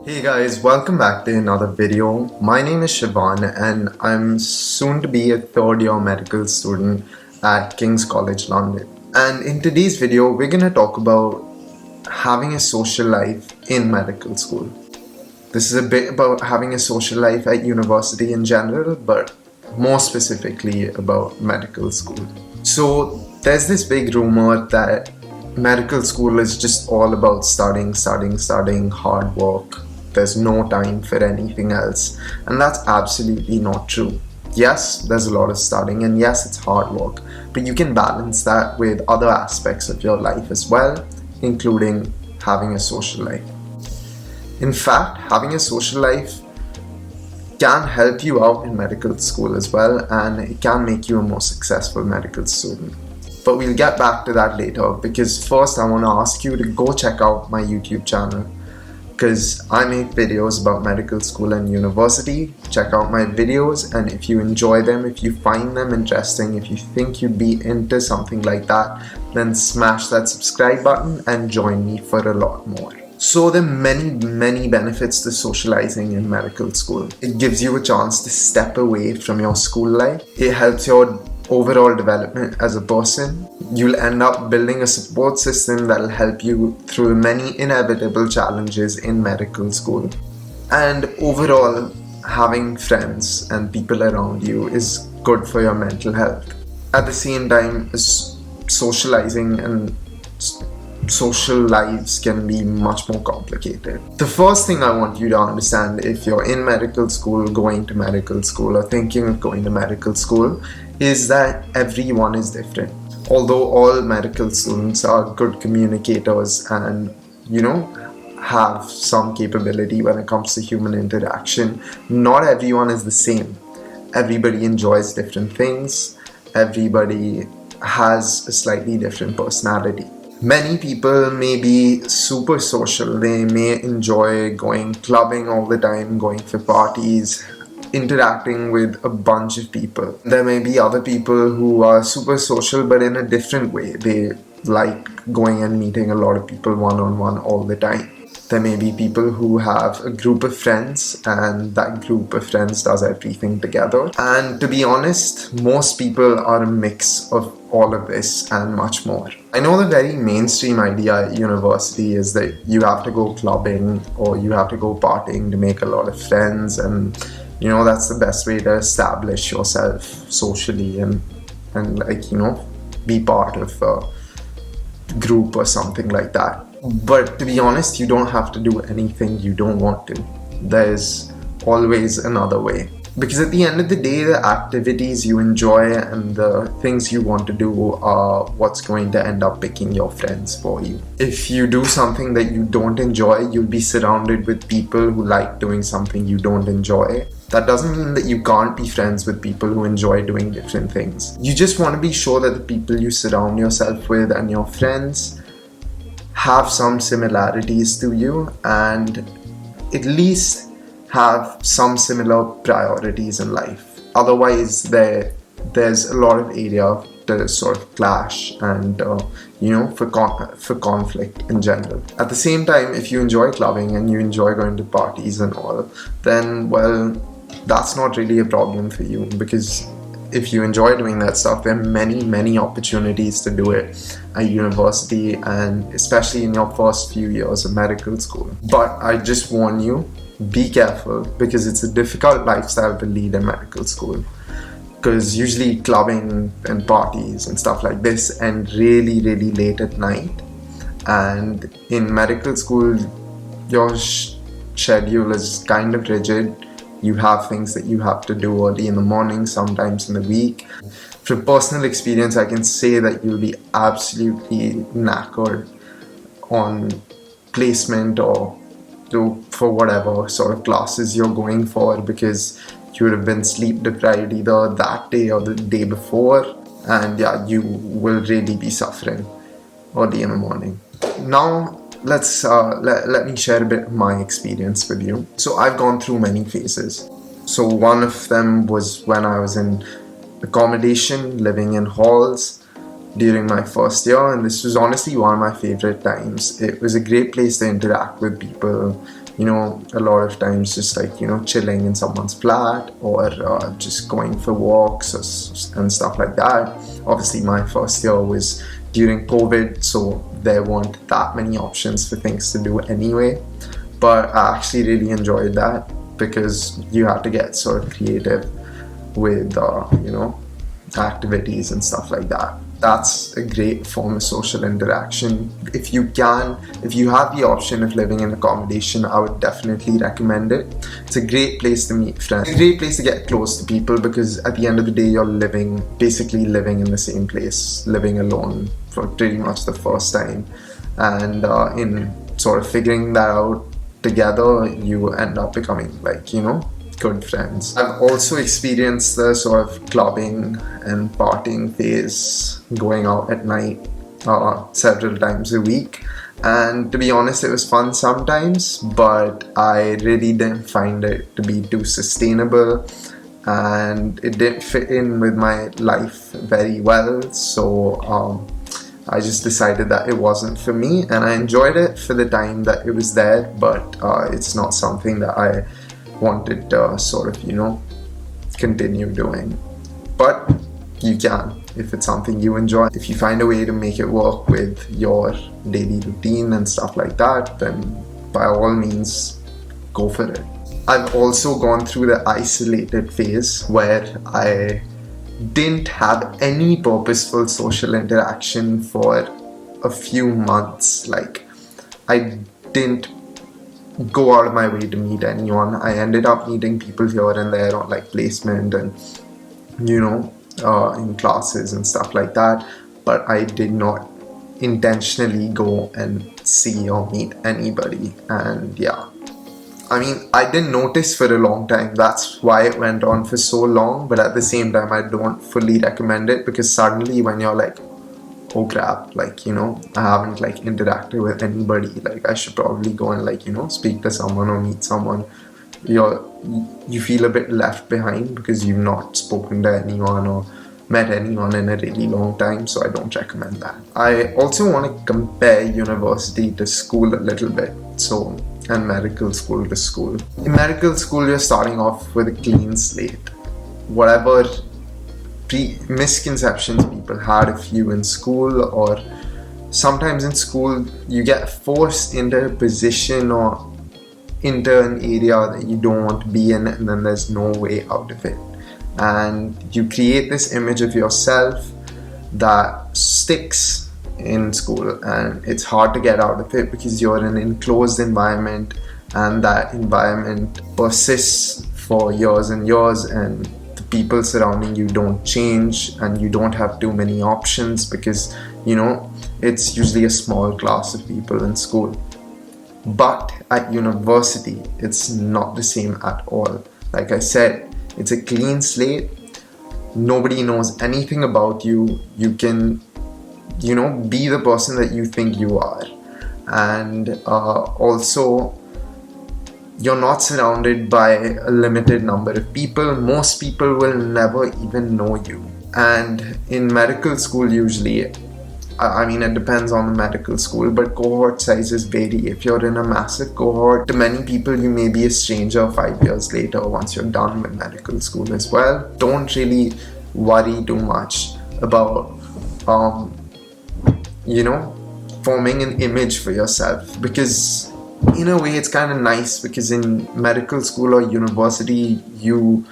Hey guys, welcome back to another video. My name is Shivan and I'm soon to be a third year medical student at King's College London. And in today's video, we're going to talk about having a social life in medical school. This is a bit about having a social life at university in general, but more specifically about medical school. So there's this big rumor that medical school is just all about studying, hard work. There's no time for anything else, and that's absolutely not true. Yes, there's a lot of studying, and yes, it's hard work, but you can balance that with other aspects of your life as well, including having a social life. In fact, having a social life can help you out in medical school as well, and it can make you a more successful medical student. But we'll get back to that later, because first I want to ask you to go check out my YouTube channel, because I make videos about medical school and university. Check out my videos, and if you enjoy them, if you find them interesting, if you think you'd be into something like that, then smash that subscribe button and join me for a lot more. So there are many benefits to socializing in medical school. It gives you a chance to step away from your school life. It helps your overall development as a person. You'll end up building a support system that'll help you through many inevitable challenges in medical school. And overall, having friends and people around you is good for your mental health. At the same time, socializing and social lives can be much more complicated. The first thing I want you to understand, if you're in medical school, going to medical school, or thinking of going to medical school, is that everyone is different. Although all medical students are good communicators and, have some capability when it comes to human interaction, not everyone is the same. Everybody enjoys different things. Everybody has a slightly different personality. Many people may be super social. They may enjoy going clubbing all the time, going for parties, interacting with a bunch of people. There may be other people who are super social but in a different way. They like going and meeting a lot of people one-on-one all the time. There may be people who have a group of friends, and that group of friends does everything together. And to be honest, most people are a mix of all of this and much more. I know the very mainstream idea at university is that you have to go clubbing or you have to go partying to make a lot of friends, and that's the best way to establish yourself socially and be part of a group or something like that. But to be honest, you don't have to do anything you don't want to. There's always another way. Because at the end of the day, the activities you enjoy and the things you want to do are what's going to end up picking your friends for you. If you do something that you don't enjoy, you'll be surrounded with people who like doing something you don't enjoy. That doesn't mean that you can't be friends with people who enjoy doing different things. You just want to be sure that the people you surround yourself with and your friends have some similarities to you, and at least have some similar priorities in life. Otherwise, there's a lot of area to sort of clash and for conflict in general. At the same time, if you enjoy clubbing and you enjoy going to parties and all, then that's not really a problem for you, because if you enjoy doing that stuff, there are many opportunities to do it at university, and especially in your first few years of medical school. But I just warn you, be careful, because it's a difficult lifestyle to lead in medical school. Because usually clubbing and parties and stuff like this end really late at night. And in medical school, your schedule is kind of rigid. You have things that you have to do early in the morning, sometimes in the week. From personal experience, I can say that you'll be absolutely knackered on placement or for whatever sort of classes you're going for, because you would have been sleep deprived either that day or the day before, and you will really be suffering early in the morning. Now, let me share a bit of my experience with you. So I've gone through many phases. So one of them was when I was in accommodation, living in halls during my first year, and this was honestly one of my favorite times. It was a great place to interact with people, a lot of times just like, chilling in someone's flat, or just going for walks and stuff like that. Obviously, my first year was during COVID, so there weren't that many options for things to do anyway. But I actually really enjoyed that because you had to get sort of creative with, activities and stuff like that. That's a great form of social interaction. If you have the option of living in accommodation, I would definitely recommend it. It's a great place to meet friends. It's a great place to get close to people because at the end of the day, you're basically living in the same place, living alone for pretty much the first time. And in sort of figuring that out together, you end up becoming good friends. I've also experienced the sort of clubbing and partying phase, going out at night several times a week. And to be honest, it was fun sometimes, but I really didn't find it to be too sustainable, and it didn't fit in with my life very well. So I just decided that it wasn't for me, and I enjoyed it for the time that it was there, but it's not something that I wanted to sort of continue doing. But you can, if it's something you enjoy. If you find a way to make it work with your daily routine and stuff like that, then by all means go for it. I've also gone through the isolated phase where I didn't have any purposeful social interaction for a few months. Like, I didn't go out of my way to meet anyone. I ended up meeting people here and there on like placement and in classes and stuff like that, but I did not intentionally go and see or meet anybody. And yeah, I mean, I didn't notice for a long time. That's why it went on for so long. But at the same time, I don't fully recommend it, because suddenly when you're like, oh crap, I haven't interacted with anybody, I should probably go and speak to someone or meet someone, you feel a bit left behind because you've not spoken to anyone or met anyone in a really long time. So I don't recommend that. I also want to compare university to school a little bit, and medical school to school. In medical school, you're starting off with a clean slate. Whatever misconceptions people had of you in school, or sometimes in school you get forced into a position or into an area that you don't want to be in, and then there's no way out of it, and you create this image of yourself that sticks in school, and it's hard to get out of it because you're in an enclosed environment, and that environment persists for years and years, and people surrounding you don't change, and you don't have too many options because it's usually a small class of people in school. But at university, it's not the same at all. Like I said, it's a clean slate. Nobody knows anything about you. You can be the person that you think you are, and also you're not surrounded by a limited number of people. Most people will never even know you. And in medical school, usually, I mean, it depends on the medical school, but cohort sizes vary. If you're in a massive cohort, to many people, you may be a stranger 5 years later once you're done with medical school as well. Don't really worry too much about, forming an image for yourself, because in a way it's kind of nice, because in medical school or university you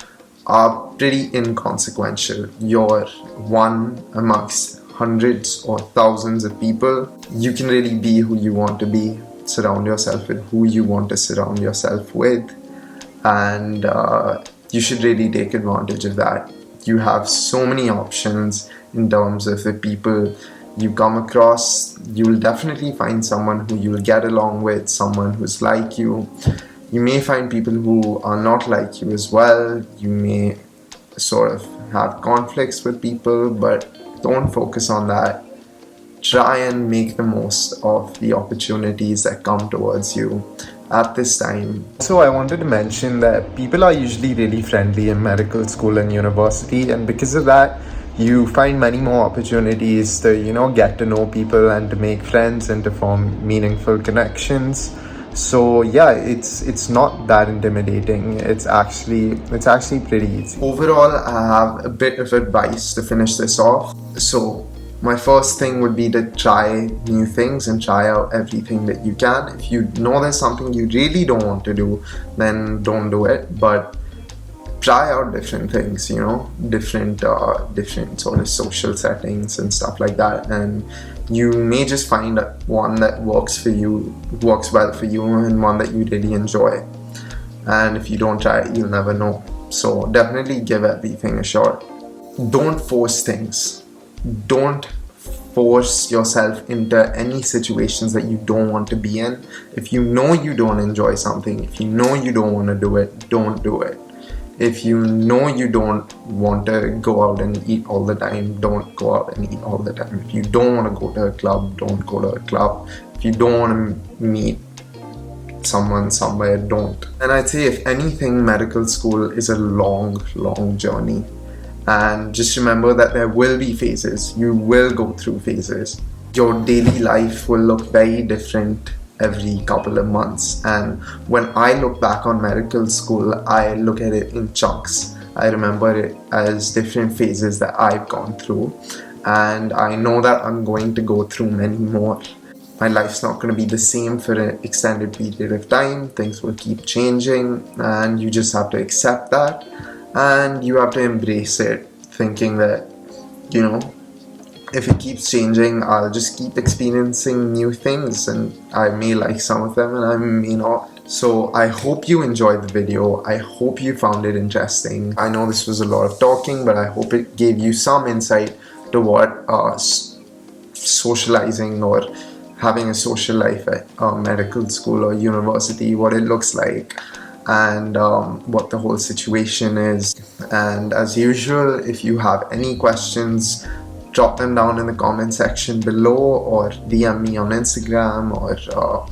are pretty inconsequential. You're one amongst hundreds or thousands of people. You can really be who you want to be, surround yourself with who you want to surround yourself with, and you should really take advantage of that. You have so many options in terms of the people you come across. You'll definitely find someone who you'll get along with, someone who's like you. You may find people who are not like you as well. You may sort of have conflicts with people, but don't focus on that. Try and make the most of the opportunities that come towards you at this time. So I wanted to mention that people are usually really friendly in medical school and university, and because of that, you find many more opportunities to, get to know people and to make friends and to form meaningful connections. So yeah, it's not that intimidating. It's actually pretty easy. Overall, I have a bit of advice to finish this off. So my first thing would be to try new things and try out everything that you can. If you know there's something you really don't want to do, then don't do it. But try out different things, different sort of social settings and stuff like that, and you may just find one that works well for you, and one that you really enjoy. And if you don't try it, you'll never know. So definitely give everything a shot. Don't force things. Don't force yourself into any situations that you don't want to be in. If you know you don't enjoy something, if you know you don't want to do it, don't do it. If you know you don't want to go out and eat all the time, don't go out and eat all the time. If you don't want to go to a club, don't go to a club. If you don't want to meet someone somewhere, don't. And I'd say, if anything, medical school is a long journey. And just remember that there will be phases. You will go through phases. Your daily life will look very different every couple of months, and when I look back on medical school, I look at it in chunks. I remember it as different phases that I've gone through, and I know that I'm going to go through many more. My life's not going to be the same for an extended period of time. Things will keep changing, and you just have to accept that, and you have to embrace it, thinking that, if it keeps changing, I'll just keep experiencing new things, and I may like some of them and I may not. So I hope you enjoyed the video. I hope you found it interesting. I know this was a lot of talking, but I hope it gave you some insight to what socializing or having a social life at medical school or university, what it looks like, and what the whole situation is. And as usual, if you have any questions, drop them down in the comment section below, or DM me on Instagram or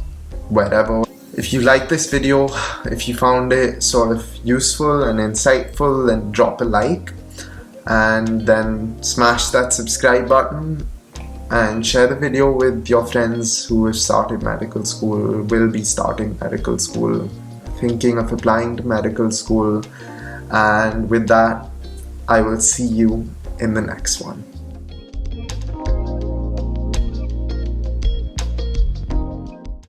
wherever. If you like this video, if you found it sort of useful and insightful, then drop a like, and then smash that subscribe button, and share the video with your friends who have started medical school, will be starting medical school, thinking of applying to medical school. And with that, I will see you in the next one.